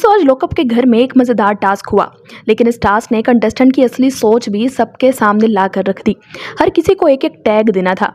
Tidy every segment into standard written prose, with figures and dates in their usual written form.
दोस्तों आज लॉकअप के घर में एक मजेदार टास्क हुआ, लेकिन इस टास्क ने कंटेस्टेंट की असली सोच भी सबके सामने ला कर रख दी। हर किसी को एक एक टैग देना था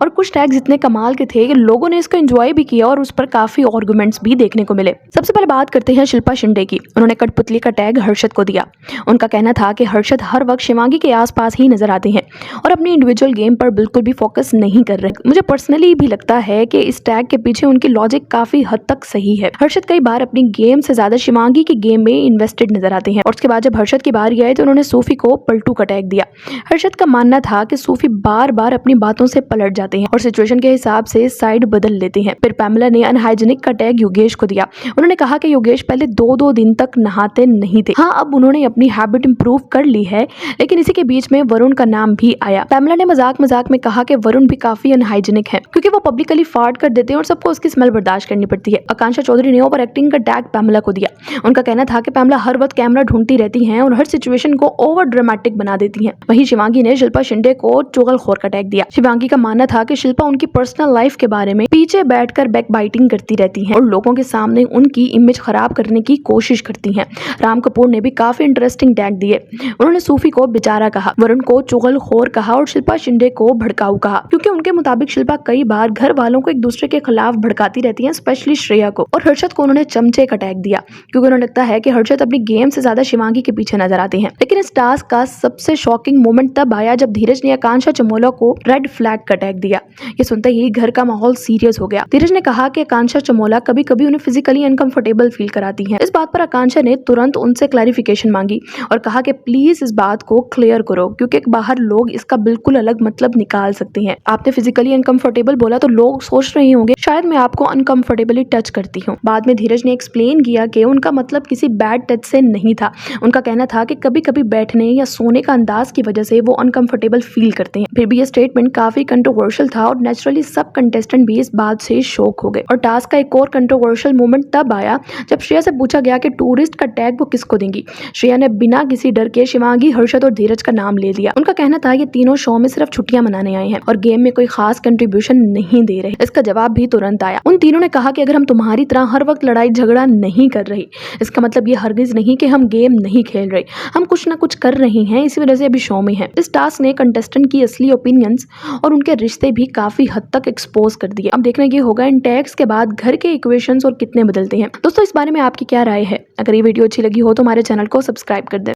और कुछ टैग इतने कमाल के थे कि लोगों ने इसको एंजॉय भी किया और उस पर काफी आर्गुमेंट्स भी देखने को मिले। सबसे पहले बात करते हैं शिल्पा शिंदे की। उन्होंने कठपुतली का टैग हर्षद को दिया। उनका कहना था कि हर्षद हर वक्त शिवांगी के आसपास ही नजर आते हैं और अपनी इंडिविजुअल गेम पर बिल्कुल भी फोकस नहीं कर रहे। मुझे पर्सनली भी लगता है कि इस टैग के पीछे उनकी लॉजिक काफी हद तक सही है। हर्षद कई बार अपनी गेम से ज्यादा शिवांगी की गेम में इन्वेस्टेड नजर आते हैं। और उसके बाद जब हर्षद की बारी आई तो उन्होंने सूफी को पलटू का टैग दिया। हर्षद का मानना था कि सूफी बार बार अपनी बातों से पलट जाते हैं और सिचुएशन के हिसाब से साइड बदल लेते हैं। फिर पैमला ने अनहाइजीनिक का टैग योगेश को दिया। उन्होंने कहा कि योगेश पहले 2-2 दिन तक नहाते नहीं थे। हाँ, अब उन्होंने अपनी हैबिट इंप्रूव कर ली है, लेकिन इसी के बीच में वरुण का नाम भी आया। पैमला ने मजाक मजाक में कहा कि वरुण भी काफी अनहाइजीनिक है क्योंकि वो पब्लिकली फार्ट कर देते हैं और सबको उसकी स्मेल बर्दाश्त करनी पड़ती है। आकांक्षा चौधरी ने ओवर एक्टिंग का टैग पैमला को दिया। उनका कहना था कि पैमला हर वक्त कैमरा ढूंढती रहती हैं और हर सिचुएशन को ओवर ड्रामेटिक बना देती हैं। वहीं शिवांगी ने शिल्पा शिंदे को चुगलखोर का टैग दिया। शिवांगी का मानना था कि शिल्पा उनकी पर्सनल लाइफ के बारे में पीछे बैठकर बैक बाइटिंग करती रहती हैं और लोगों के सामने उनकी इमेज खराब करने की कोशिश करती हैं। राम कपूर ने भी काफी इंटरेस्टिंग टैग दिए। उन्होंने सूफी को बेचारा कहा, वरुण को चुगलखोर कहा और शिल्पा शिंदे को भड़काऊ कहा क्योंकि उनके मुताबिक शिल्पा कई बार घर वालों को एक दूसरे के खिलाफ भड़काती रहती है, स्पेशली श्रेया को। और हर्षद को उन्होंने चमचे का टैग दिया क्योंकि उन्हें लगता है कि हर्षद अपनी गेम से ज्यादा शिवांगी के पीछे नजर आते हैं। लेकिन इस टास्क का सबसे शॉकिंग मोमेंट तब आया जब धीरज ने आकांक्षा चमोला को रेड फ्लैग का टैग दिया। ये सुनते ही घर का माहौल सीरियस हो गया। धीरज ने कहा कि आकांक्षा चमोला कभी कभी उन्हें फिजिकली अनकंफर्टेबल फील कराती हैं। इस बात पर आकांक्षा ने तुरंत उनसे क्लैरिफिकेशन मांगी और कहा कि प्लीज इस बात को क्लियर करो क्योंकि बाहर लोग इसका बिल्कुल अलग मतलब निकाल सकते हैं। आपने फिजिकली अनकंफर्टेबल बोला तो लोग सोच रहे होंगे शायद मैं आपको अनकंफर्टेबली टच करती हूँ। बाद में धीरज ने एक्सप्लेन किया कि उनका मतलब किसी बैड टच से नहीं था। उनका कहना था कि कभी कभी बैठने या सोने का अंदाज की वजह से वो अनकंफर्टेबल फील करते हैं। फिर भी ये स्टेटमेंट काफी कंट्रोवर्शियल था और नेचुरली सब कंटेस्टेंट भी इस बात से शॉक हो गए। और टास्क का एक और कंट्रोवर्शियल मोमेंट तब आया जब श्रेया से पूछा गया कि टूरिस्ट का टैग वो किसको देंगी। श्रेया ने बिना किसी डर के शिवांगी, हर्षद और धीरज का नाम ले लिया। उनका कहना था ये तीनों शो में सिर्फ छुट्टियां मनाने आए हैं और गेम में कोई खास कंट्रीब्यूशन नहीं दे रहे। इसका जवाब भी तुरंत आया। उन तीनों ने कहा कि अगर हम तुम्हारी तरह हर वक्त लड़ाई झगड़ा नहीं कर रही, इसका मतलब ये हरगिज नहीं कि हम गेम नहीं खेल रहे। हम कुछ ना कुछ कर रही हैं, इसी वजह से अभी शो में हैं। इस टास्क ने कंटेस्टेंट की असली ओपिनियंस और उनके रिश्ते भी काफी हद तक एक्सपोज कर दिए। अब देखना ये होगा इन टैग्स के बाद घर के इक्वेशंस और कितने बदलते हैं। दोस्तों इस बारे में आपकी क्या राय है? अगर ये वीडियो अच्छी लगी हो तो हमारे चैनल को सब्सक्राइब कर दें।